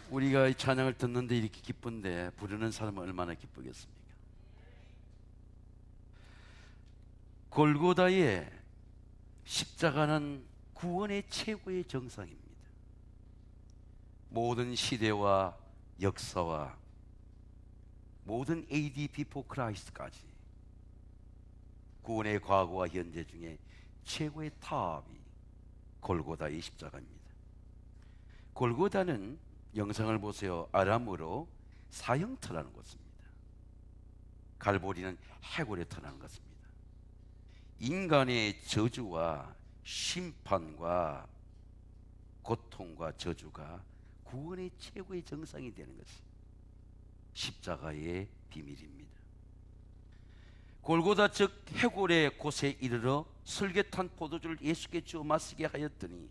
우리가 이 찬양을 듣는데 이렇게 기쁜데 부르는 사람은 얼마나 기쁘겠습니까? 골고다의 십자가는 구원의 최고의 정상입니다. 모든 시대와 역사와 모든 AD before Christ까지 구원의 과거와 현재 중에 최고의 탑이 골고다의 십자가입니다. 골고다는 영상을 보세요. 아람어로 사형터라는 것입니다. 갈보리는 해골의 터라는 것입니다. 인간의 저주와 심판과 고통과 저주가 구원의 최고의 정상이 되는 것이 십자가의 비밀입니다. 골고다 즉 해골의 곳에 이르러 설계탄 포도주를 예수께 주어 마시게 하였더니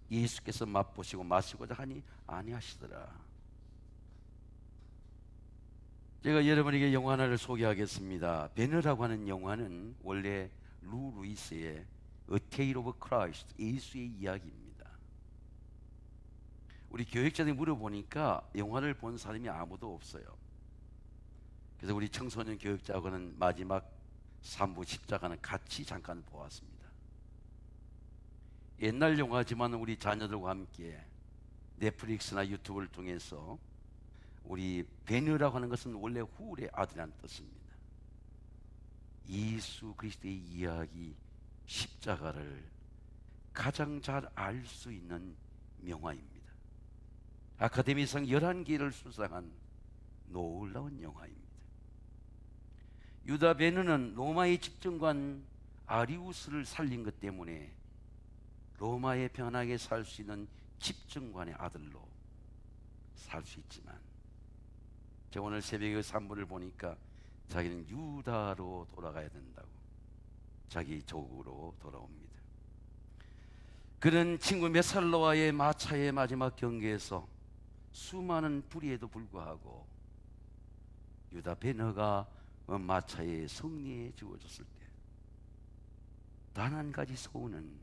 예수께서 맛보시고 마시고자 하니 아니하시더라. 제가 여러분에게 영화 하나를 소개하겠습니다. 배너라고 하는 영화는 원래 루 루이스의 A Tale of Christ, 예수의 이야기입니다. 우리 교육자들이 물어보니까 영화를 본 사람이 아무도 없어요. 그래서 우리 청소년 교육자하고는 마지막 3부 십자가는 같이 잠깐 보았습니다. 옛날 영화지만 우리 자녀들과 함께 넷플릭스나 유튜브를 통해서 우리 베느라고 하는 것은 원래 후울의 아들이라는 뜻입니다. 예수 그리스도의 이야기 십자가를 가장 잘 알 수 있는 명화입니다. 아카데미상 11개를 수상한 놀라운 영화입니다. 유다 베느는 로마의 집정관 아리우스를 살린 것 때문에 로마에 편하게 살 수 있는 집정관의 아들로 살 수 있지만 제가 오늘 새벽에 3부를 보니까 자기는 유다로 돌아가야 된다고 자기 조국으로 돌아옵니다. 그는 친구 메살로와의 마차의 마지막 경기에서 수많은 불의에도 불구하고 유다 베너가 마차의 승리에 주어졌을 때 단 한 가지 소원은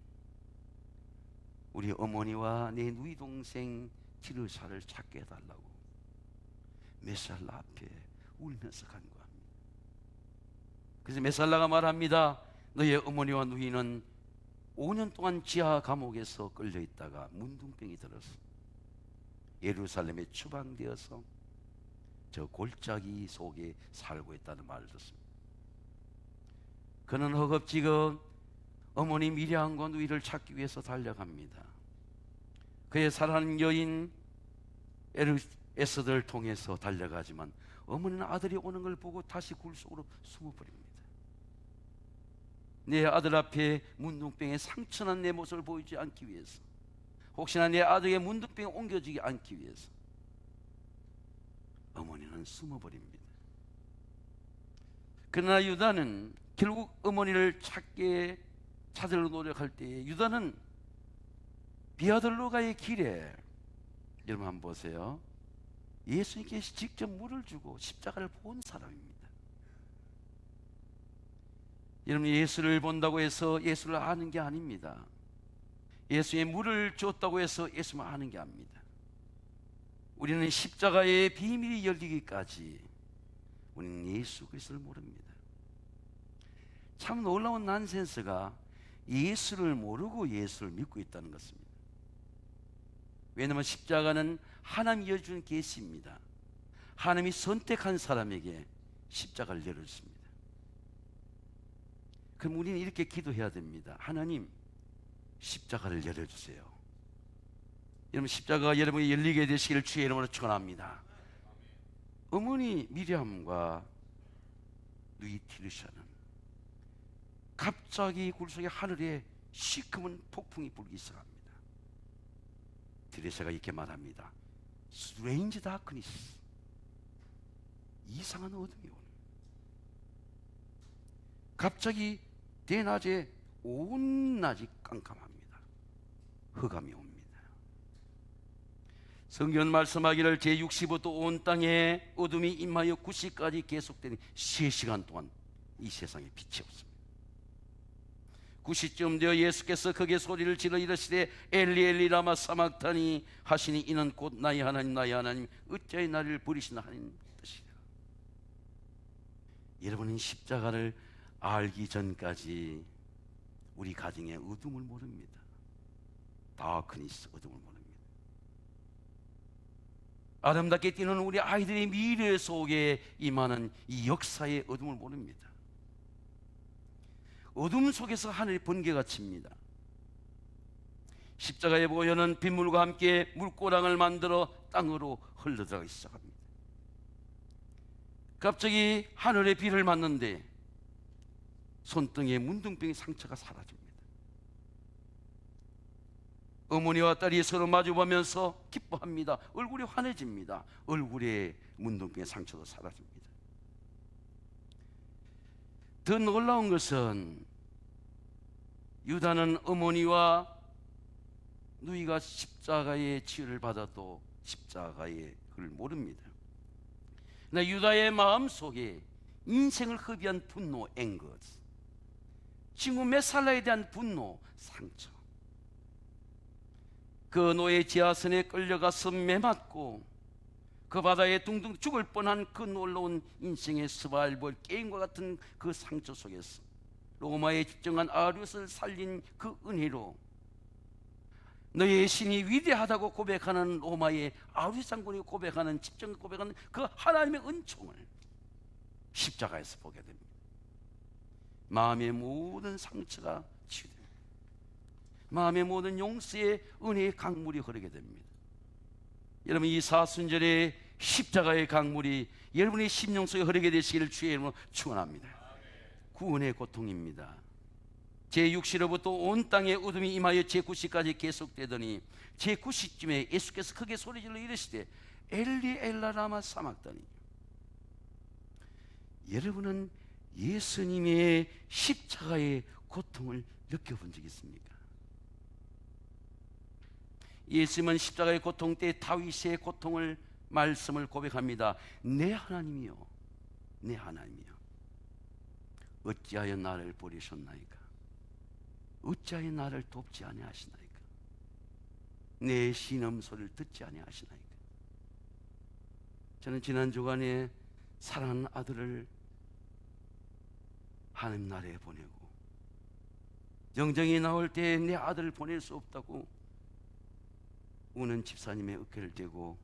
우리 어머니와 내 누이 동생 지르샤를 찾게 해달라고 메살라 앞에 울면서 간구합니다. 그래서 메살라가 말합니다. 너의 어머니와 누이는 5년 동안 지하 감옥에서 끌려 있다가 문둥병이 들어서 예루살렘에 추방되어서 저 골짜기 속에 살고 있다는 말을 듣습니다. 그는 허겁지겁 어머니 미리암과 누이를 찾기 위해서 달려갑니다. 그의 사랑하는 여인 에스더를 통해서 달려가지만 어머니는 아들이 오는 걸 보고 다시 굴 속으로 숨어버립니다. 내 아들 앞에 문둥병에 상처난 내 모습을 보이지 않기 위해서, 혹시나 내 아들의 문둥병이 옮겨지지 않기 위해서 어머니는 숨어버립니다. 그러나 유다는 결국 어머니를 찾으려 노력할 때에 유다는 비아들로가의 길에, 여러분 한번 보세요. 예수님께 직접 물을 주고 십자가를 본 사람입니다. 여러분, 예수를 본다고 해서 예수를 아는 게 아닙니다. 예수의 물을 줬다고 해서 예수만 아는 게 아닙니다. 우리는 십자가의 비밀이 열리기까지 우리는 예수 그리스도를 모릅니다. 참 놀라운 난센스가 예수를 모르고 예수를 믿고 있다는 것입니다. 왜냐하면 십자가는 하나님이 여준 계시입니다. 하나님이 선택한 사람에게 십자가를 내려줬습니다. 그럼 우리는 이렇게 기도해야 됩니다. 하나님, 십자가를 열어주세요. 여러분, 십자가가 여러분이 열리게 되시기를 주의 이름으로 축원합니다. 어머니 미리암과 누이 디르샤는 갑자기 굴속에 하늘에 시커먼 폭풍이 불기 시작합니다. 디르샤가 이렇게 말합니다. Strange darkness, 이상한 어둠이 오는. 갑자기 대낮에 온 낮이 깜깜합니다. 흑암이 옵니다. 성경 말씀하기를 제65도 온 땅에 어둠이 임하여 9시까지 계속되는 3시간 동안 이 세상에 빛이 없습니다. 9시쯤 되어 예수께서 크게 소리를 질러 이르시되 엘리 엘리 라마 사막타니 하시니 이는 곧 나의 하나님 어찌하여 나를 버리시나 하는 뜻이라. 여러분은 십자가를 알기 전까지 우리 가정의 어둠을 모릅니다. 다크니스 어둠을 모릅니다. 아름답게 뛰는 우리 아이들의 미래 속에 임하는 이 역사의 어둠을 모릅니다. 어둠 속에서 하늘의 번개가 칩니다. 십자가의 보혈은 빗물과 함께 물고랑을 만들어 땅으로 흘러들어가기 시작합니다. 갑자기 하늘의 비를 맞는데 손등에 문둥병의 상처가 사라집니다. 어머니와 딸이 서로 마주보면서 기뻐합니다. 얼굴이 환해집니다. 얼굴에 문둥병의 상처도 사라집니다. 더 놀라운 것은 유다는 어머니와 누이가 십자가의 치유를 받아도 십자가의 그를 모릅니다. 그러나 유다의 마음속에 인생을 허비한 분노, 앵거, 친구 메살라에 대한 분노, 상처, 그 노예 지하선에 끌려가서 매맞고 그 바다에 둥둥 죽을 뻔한 그 놀라운 인생의 서바이벌 게임과 같은 그 상처 속에서 로마에 집정한 아리옷을 살린 그 은혜로 너의 신이 위대하다고 고백하는 로마의 아리옷 장군이 고백하는 집정 고백하는 그 하나님의 은총을 십자가에서 보게 됩니다. 마음의 모든 상처가 치유됩니다. 마음의 모든 용서의 은혜의 강물이 흐르게 됩니다. 여러분, 이 사순절의 십자가의 강물이 여러분의 심령 속에 흐르게 되시기를 주의 이름으로 축원합니다. 구원의 고통입니다. 제6시로부터 온 땅에 어둠이 임하여 제9시까지 계속되더니 제9시쯤에 예수께서 크게 소리질러 이르시되 엘리 엘라 라마 사막다니. 여러분은 예수님의 십자가의 고통을 느껴본 적 있습니까? 예수님은 십자가의 고통 때 다윗의 고통을 말씀을 고백합니다. 내 하나님이요, 내 하나님이요, 어찌하여 나를 버리셨나이까? 어찌하여 나를 돕지 아니하시나이까? 내 신음소리를 듣지 아니하시나이까? 저는 지난 주간에 사랑하는 아들을 하나님 나라에 보내고 영정이 나올 때 내 아들을 보낼 수 없다고 우는 집사님의 어깨를 대고,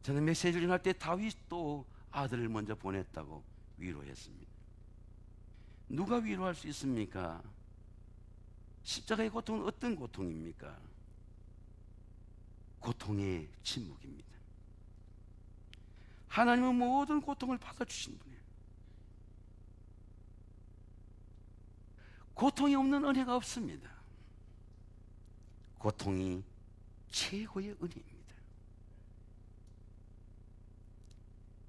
저는 메시지를 할 때 다윗도 아들을 먼저 보냈다고 위로했습니다. 누가 위로할 수 있습니까? 십자가의 고통은 어떤 고통입니까? 고통의 침묵입니다. 하나님은 모든 고통을 받아주신 분이에요. 고통이 없는 은혜가 없습니다. 고통이 최고의 은혜입니다.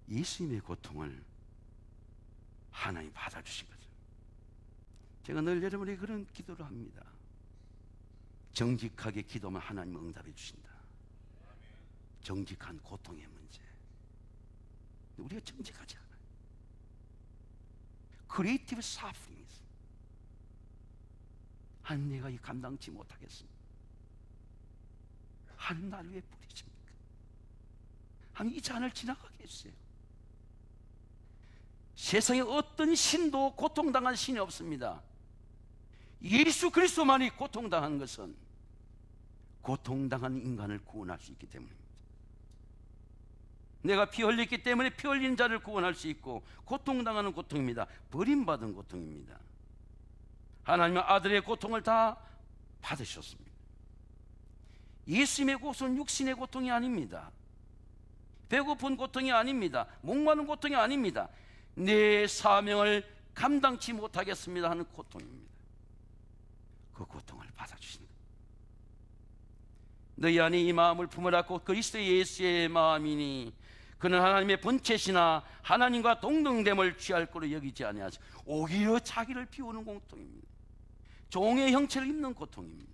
예수님의 고통을 하나님 받아주신 거죠. 제가 늘 여러분에게 그런 기도를 합니다. 정직하게 기도하면 하나님은 응답해 주신다. 정직한 고통의 문제. 우리가 정직하지 않아요. Creative sufferings. 하나님, 내가 이 감당치 못하겠습니다. 하나님, 나를 왜 버리십니까? 하나님, 이 잔을 지나가게 해주세요. 세상에 어떤 신도 고통당한 신이 없습니다. 예수 그리스도만이 고통당한 것은 고통당한 인간을 구원할 수 있기 때문입니다. 내가 피 흘렸기 때문에 피 흘린 자를 구원할 수 있고, 고통당하는 고통입니다. 버림받은 고통입니다. 하나님은 아들의 고통을 다 받으셨습니다. 예수님의 고통은 육신의 고통이 아닙니다. 배고픈 고통이 아닙니다. 목마른 고통이 아닙니다. 내 사명을 감당치 못하겠습니다 하는 고통입니다. 그 고통을 받아주시는 것. 너희 안에 이 마음을 품으라고 그리스도 예수의 마음이니 그는 하나님의 본체시나 하나님과 동등됨을 취할 거로 여기지 아니하시고 오히려 자기를 비우는 고통입니다. 종의 형체를 입는 고통입니다.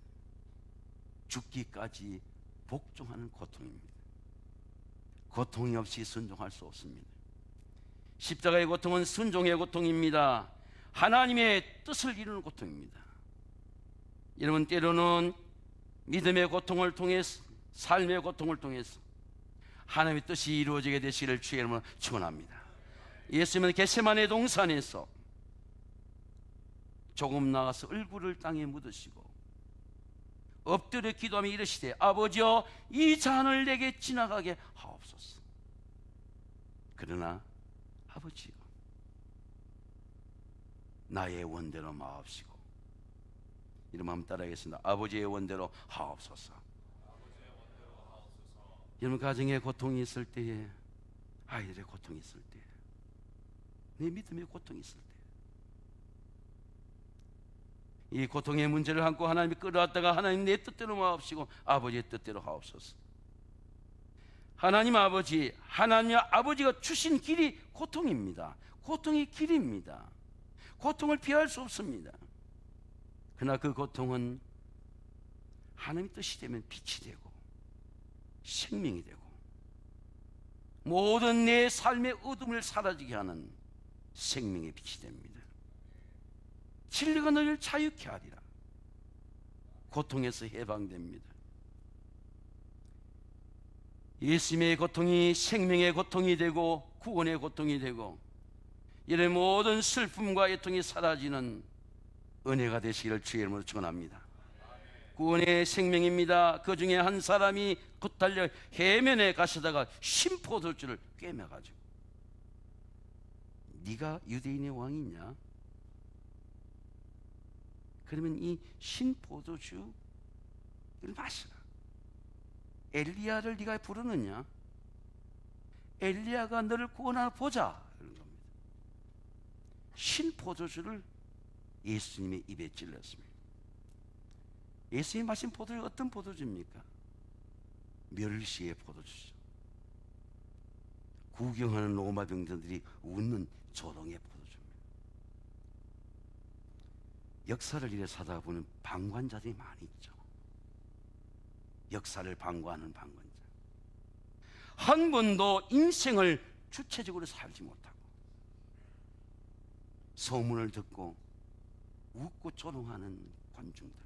죽기까지 복종하는 고통입니다. 고통이 없이 순종할 수 없습니다. 십자가의 고통은 순종의 고통입니다. 하나님의 뜻을 이루는 고통입니다. 여러분, 때로는 믿음의 고통을 통해서, 삶의 고통을 통해서 하나님의 뜻이 이루어지게 되시기를 주의 이름으로 축원합니다. 예수님은 겟세마네 동산에서 조금 나가서 얼굴을 땅에 묻으시고 엎드려 기도하며 이르시되 아버지여 이 잔을 내게 지나가게 하옵소서. 그러나 아버지여 나의 원대로 마옵시고, 이런 마음 따라하겠습니다. 아버지의 원대로 하옵소서. 여러분, 가정에 고통이 있을 때에, 아이들의 고통이 있을 때에, 내 믿음의 고통이 있을 때, 이 고통의 문제를 안고 하나님이 끌어왔다가 하나님 내 뜻대로 마옵시고 아버지의 뜻대로 하옵소서. 하나님 아버지가 주신 길이 고통입니다. 고통이 길입니다. 고통을 피할 수 없습니다. 그러나 그 고통은 하나님의 뜻이 되면 빛이 되고 생명이 되고 모든 내 삶의 어둠을 사라지게 하는 생명의 빛이 됩니다. 진리가 너희를 자유케 하리라. 고통에서 해방됩니다. 예수님의 고통이 생명의 고통이 되고 구원의 고통이 되고 이런 모든 슬픔과 애통이 사라지는 은혜가 되시기를 주의 이름으로 축원합니다. 구원의 생명입니다. 그 중에 한 사람이 곧 달려 해면에 가시다가 신포도주를 꿰매가지고 네가 유대인의 왕이냐? 그러면 이 신포도주를 마시라. 엘리야를 네가 부르느냐? 엘리야가 너를 구원하나 보자. 그런 겁니다. 신포도주를 예수님의 입에 찔렀습니다. 예수님이 마신 포도주 어떤 포도주입니까? 멸시의 포도주죠. 구경하는 로마 병정들이 웃는 조롱의 포도주입니다. 역사를 이래 사다 보면 방관자들이 많이 있죠. 역사를 방관하는 방관자. 한 번도 인생을 주체적으로 살지 못하고 소문을 듣고 웃고 조롱하는 관중들.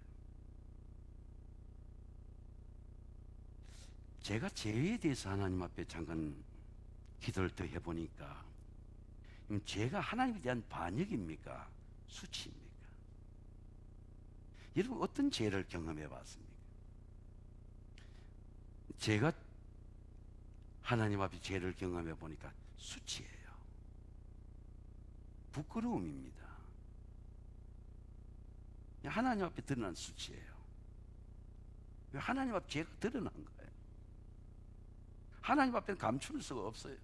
제가 죄에 대해서 하나님 앞에 잠깐 기도를 더 해보니까 죄가 하나님에 대한 반역입니까? 수치입니까? 여러분, 어떤 죄를 경험해 봤습니까? 제가 하나님 앞에 죄를 경험해 보니까 수치예요. 부끄러움입니다. 하나님 앞에 드러난 수치예요. 하나님 앞에 죄가 드러난 거예요. 하나님 앞에는 감출 수가 없어요.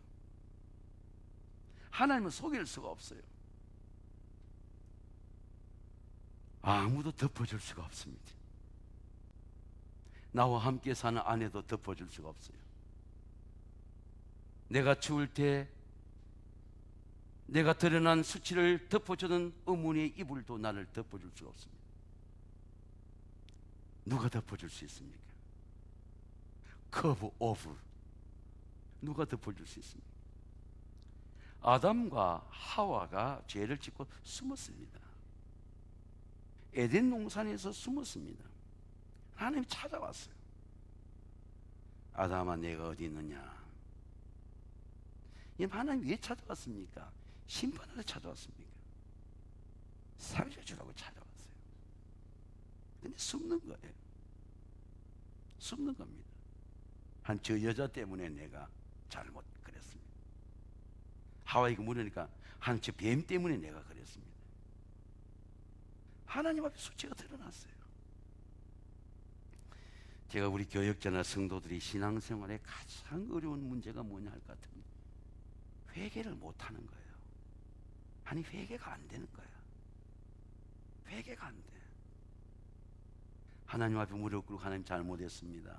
하나님은 속일 수가 없어요. 아무도 덮어줄 수가 없습니다. 나와 함께 사는 아내도 덮어줄 수가 없어요. 내가 추울 때 내가 드러난 수치를 덮어주는 어머니의 이불도 나를 덮어줄 수가 없습니다. 누가 덮어줄 수 있습니까? 커브 오브 누가 덮어줄 수 있습니까? 아담과 하와가 죄를 짓고 숨었습니다. 에덴 동산에서 숨었습니다. 하나님이 찾아왔어요. 아담아, 내가 어디 있느냐? 하나님 왜 찾아왔습니까? 심판하러 찾아왔습니까? 살려주라고 찾아왔어요. 근데 숨는 거예요. 숨는 겁니다. 한 저 여자 때문에 내가 잘못 그랬습니다. 하와이가 물으니까 한 저 뱀 때문에 내가 그랬습니다. 하나님 앞에 수치가 드러났어요. 제가 우리 교역자나 성도들이 신앙생활에 가장 어려운 문제가 뭐냐 할 것 같으면 회개를 못하는 거예요. 아니, 회개가 안 되는 거야. 회개가 안 돼. 하나님 앞에 무릎 꿇고 하나님 잘못했습니다.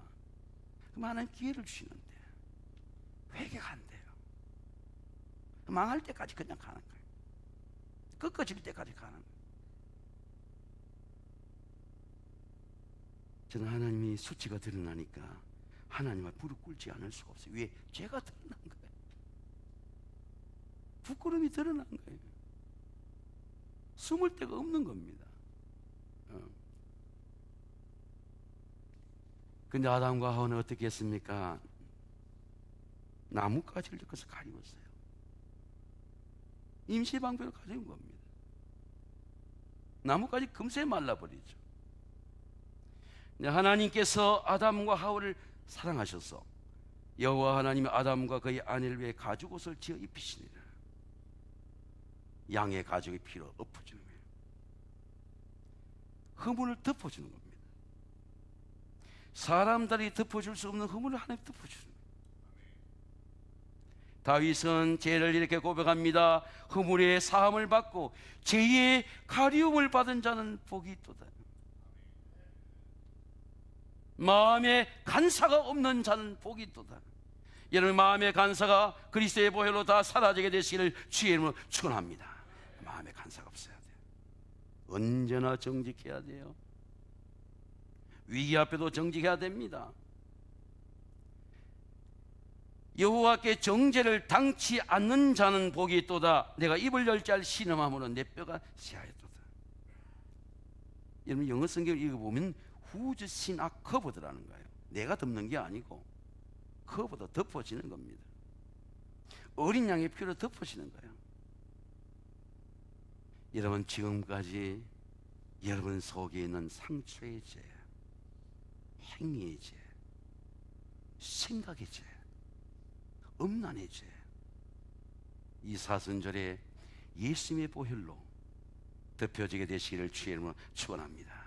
그럼 하나님 기회를 주시는데 회개가 안 돼요. 망할 때까지 그냥 가는 거예요. 꺾어질 때까지 가는 거예요. 저는 하나님이 수치가 드러나니까 하나님 앞에 무릎 꿇지 않을 수가 없어요. 왜? 죄가 드러난 거예요. 부끄러움이 드러난 거예요. 숨을 데가 없는 겁니다. 근데 아담과 하와는 어떻게 했습니까? 나뭇가지를 엮어서 가리웠어요. 임시방편을 가져온 겁니다. 나뭇가지 금세 말라버리죠. 하나님께서 아담과 하와를 사랑하셔서 여호와 하나님이 아담과 그의 아내를 위해 가죽옷을 지어 입히시니라. 양의 가죽의 피로 엎어주는 거예요. 허물을 덮어주는 겁니다. 사람들이 덮어줄 수 없는 허물을 하나님 덮어주는 거예요. 다윗은 죄를 이렇게 고백합니다. 허물의 사함을 받고 죄의 가리움을 받은 자는 복이 있도다. 마음에 간사가 없는 자는 복이 있도다. 여러분, 마음의 간사가 그리스도의 보혈로 다 사라지게 되시기를 주의 이름으로 축원합니다. 마음에 간사가 없어야 돼요. 언제나 정직해야 돼요. 위기 앞에도 정직해야 됩니다. 여호와께 정죄를 당치 않는 자는 복이 있도다. 내가 입을 열지 할 신음함으로 내 뼈가 새하였도다. 여러분, 영어 성경을 읽어보면 Whose sin are covered라는 거예요. 내가 덮는 게 아니고 커버도 덮어지는 겁니다. 어린 양의 피로 덮어지는 거예요. 여러분, 지금까지 여러분 속에 있는 상처의 죄, 행위의 죄, 생각의 죄, 음란의 죄, 이 사순절에 예수님의 보혈로 덮여지게 되시기를 주의 이름으로 축원합니다.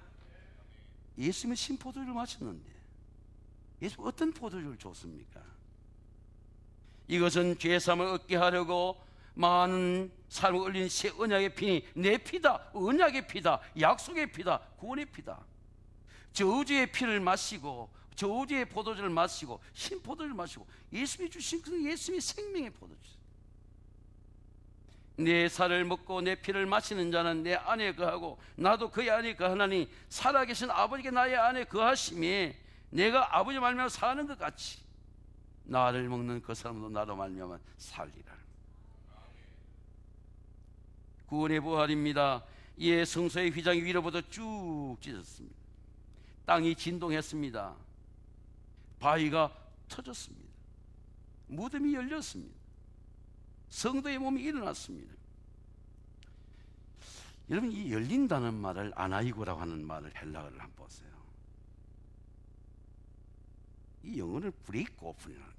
예수님이 신포도주를 마셨는데 예수님 어떤 포도주를 줬습니까? 이것은 죄사함을 얻게 하려고 많은 삶을 흘린 새 언약의 피니 내 피다, 언약의 피다, 약속의 피다, 구원의 피다. 저주의 피를 마시고 저주의 포도주를 마시고 신포도주를 마시고 예수님이 주신 그 예수님의 생명의 포도주. 내 살을 먹고 내 피를 마시는 자는 내 안에 거하고 나도 그의 안에 거하나니 살아계신 아버지께 나의 안에 거하심이 내가 아버지 말미암아 사는 것 같이 나를 먹는 그 사람도 나로 말미암아 살리라. 구원의 부활입니다. 이에 성소의 휘장이 위로부터 쭉 찢었습니다. 땅이 진동했습니다. 바위가 터졌습니다. 무덤이 열렸습니다. 성도의 몸이 일어났습니다. 여러분, 이 열린다는 말을 아나이고라고 하는 말을 헬라어를 한번 보세요. 이 영어를 브레이크 오픈이라는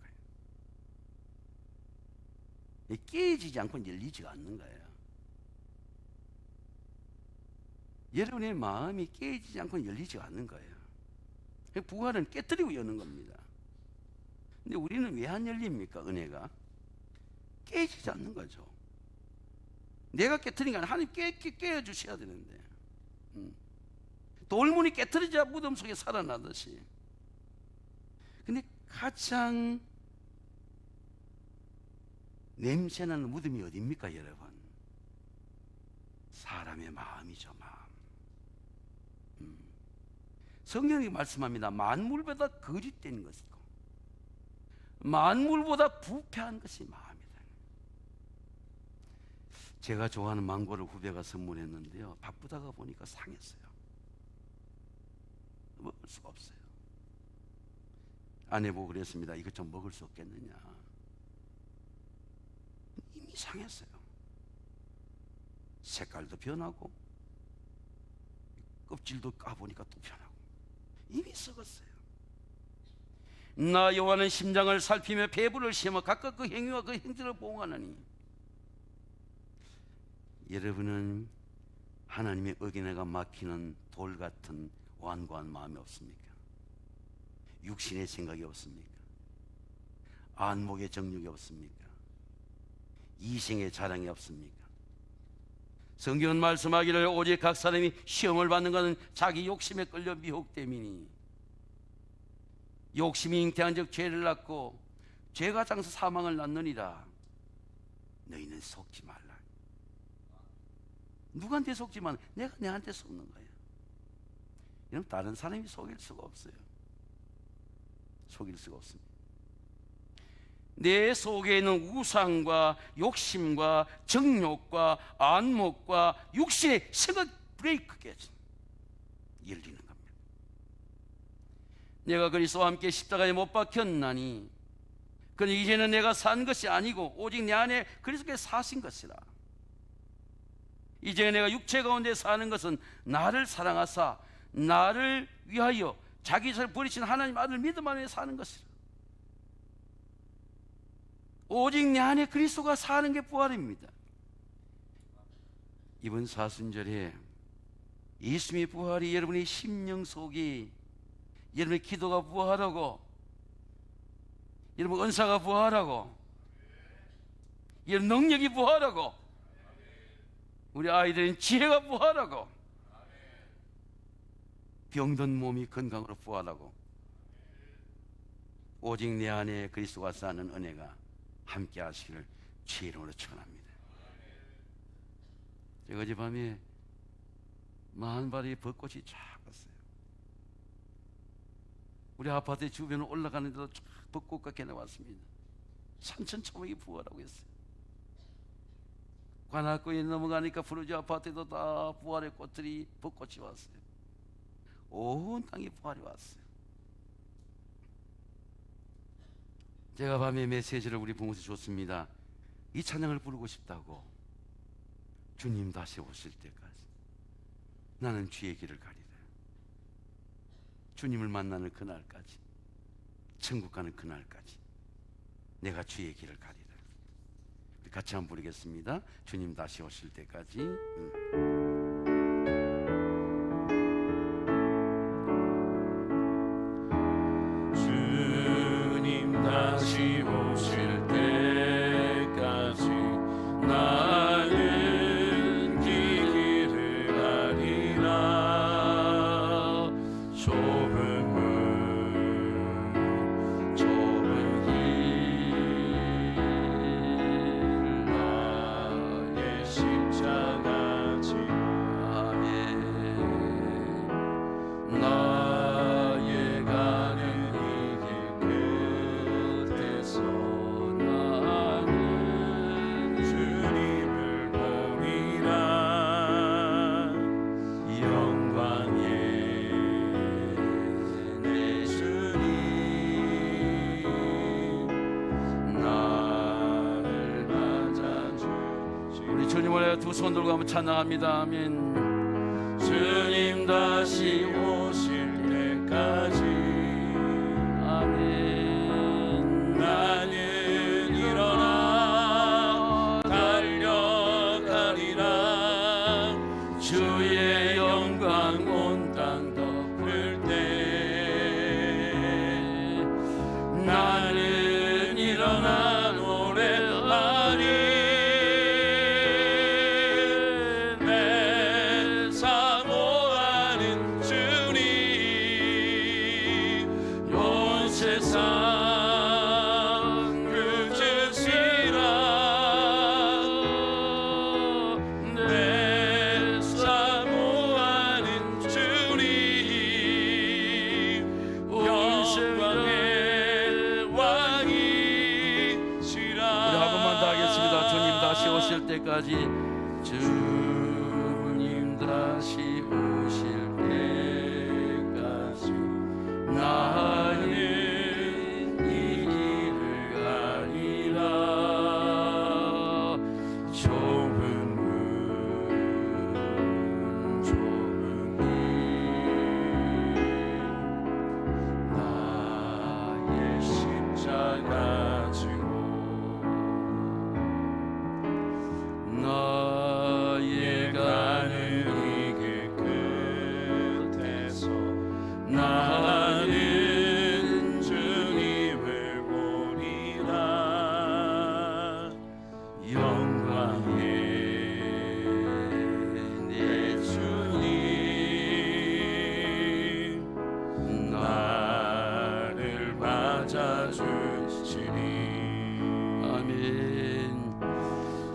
거예요. 깨지지 않고 열리지가 않는 거예요. 여러분의 마음이 깨지지 않고 열리지가 않는 거예요. 부활은 깨뜨리고 여는 겁니다. 근데 우리는 왜 안 열립니까? 은혜가 깨지지 않는 거죠. 내가 깨뜨리니까 하나님 깨어주셔야 되는데, 돌문이 깨뜨리자 무덤 속에 살아나듯이. 근데 가장 냄새나는 무덤이 어디입니까, 여러분? 사람의 마음이죠, 마음. 성경이 말씀합니다. 만물보다 거짓된 것이고 만물보다 부패한 것이 마음이다. 제가 좋아하는 망고를 후배가 선물했는데요, 바쁘다가 보니까 상했어요. 먹을 수가 없어요. 아내 보고 그랬습니다. 이거 좀 먹을 수 없겠느냐. 이미 상했어요. 색깔도 변하고 껍질도 까보니까 또 변하고 이미 썩었어요. 나 여호와는 심장을 살피며 배부를 시험하 각각 그 행위와 그 행실을 보응하나니. 여러분은 하나님의 어기내가 막히는 돌 같은 완고한 마음이 없습니까? 육신의 생각이 없습니까? 안목의 정욕이 없습니까? 이생의 자랑이 없습니까? 성경은 말씀하기를 오직 각 사람이 시험을 받는 것은 자기 욕심에 끌려 미혹됨이니 욕심이 잉태한 즉 죄를 낳고 죄가 장서 사망을 낳느니라. 너희는 속지 말라. 누구한테 속지만 내가 내한테 속는 거예요. 여러분, 다른 사람이 속일 수가 없어요. 속일 수가 없습니다. 내 속에 있는 우상과 욕심과 정욕과 안목과 육신의 생각 브레이크가 열리는 겁니다. 내가 그리스도와 함께 십자가에 못 박혔나니 그는 이제는 내가 산 것이 아니고 오직 내 안에 그리스도께서 사신 것이라. 이제 내가 육체 가운데 사는 것은 나를 사랑하사 나를 위하여 자기 자신을 버리신 하나님 아들 믿음 안에 사는 것이라. 오직 내 안에 그리스도가 사는 게 부활입니다. 이번 사순절에 예수님의 부활이 여러분의 심령 속에, 여러분의 기도가 부활하고, 여러분 은사가 부활하고, 여러분 능력이 부활하고, 우리 아이들은 지혜가 부활하고, 병든 몸이 건강으로 부활하고, 오직 내 안에 그리스도가 사는 은혜가 함께 하시기를 주의 이름으로 축원합니다. 제가 어젯밤에 만발의 벚꽃이 쫙 왔어요. 우리 아파트 주변을 올라가는데도 쫙 벚꽃 같게 나왔습니다. 산천초목이 부활하고 있어요. 관악구에 넘어가니까 푸르지 아파트에도 다 부활의 꽃들이, 벚꽃이 왔어요. 온 땅이 부활이 왔어요. 제가 밤에 메시지를 우리 부모한테 줬습니다. 이 찬양을 부르고 싶다고. 주님 다시 오실 때까지 나는 주의 길을 가리라. 주님을 만나는 그날까지, 천국 가는 그날까지 내가 주의 길을 가리라. 우리 같이 한번 부르겠습니다. 주님 다시 오실 때까지. 주님 다시 오실 때까지 나는 이 길을 가리라. 좁은 문 좁은 길 나의 십자가 지고 나의 가는 이 길 끝에서 나는 주님을 보리라. 영광의 내 주님 나를 맞아주시리. 우리 주님을 두 손 들고 한번 찬양합니다. 아멘. 주님 다시 오실 때까지 아멘. 나는 일어나 달려가리라. 주의 영광 온 땅 덮을 때 나는 일어나 노래하리. 내 사모하는 주님 온 세상 그주시라. 내 사모하는 주님 영광의 왕이시라. 우리 한 번만 더 하겠습니다. 주님 다시 오실 때까지. 주님 다시 오실 때까지 나는 이 길을 가리라. 좁은 문 좁은 길 나의 십자가 지고 나의 가는 이 길 끝에서 나는 주님을 보리라. 영광의 내 주님 나를 맞아주시리. 아멘.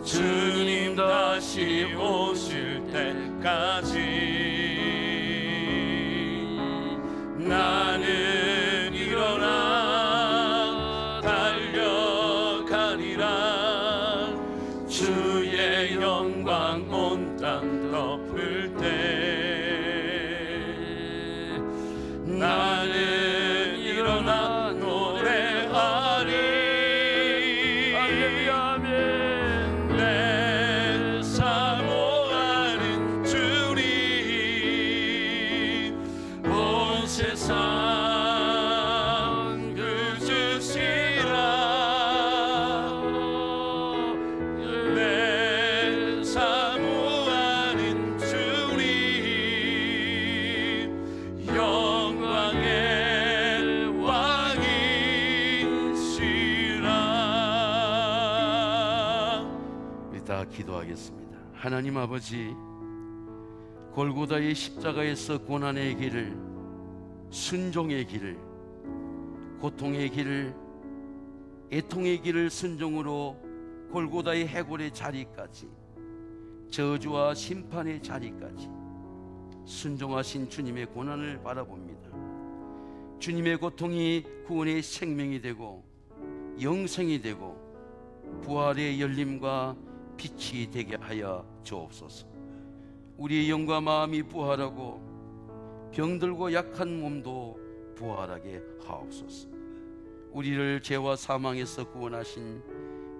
주님 다시 오실 때까지 나는 일어나 달려가리라. 주의 영광 온 땅 덮을 때 나는 다 기도하겠습니다. 하나님 아버지, 골고다의 십자가에서 고난의 길을, 순종의 길을, 고통의 길을, 애통의 길을 순종으로 골고다의 해골의 자리까지, 저주와 심판의 자리까지 순종하신 주님의 고난을 바라봅니다. 주님의 고통이 구원의 생명이 되고 영생이 되고 부활의 열림과 빛이 되게 하여 주옵소서. 우리의 영과 마음이 부활하고 병들고 약한 몸도 부활하게 하옵소서. 우리를 죄와 사망에서 구원하신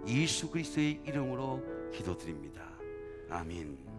예수 그리스도의 이름으로 기도드립니다. 아멘.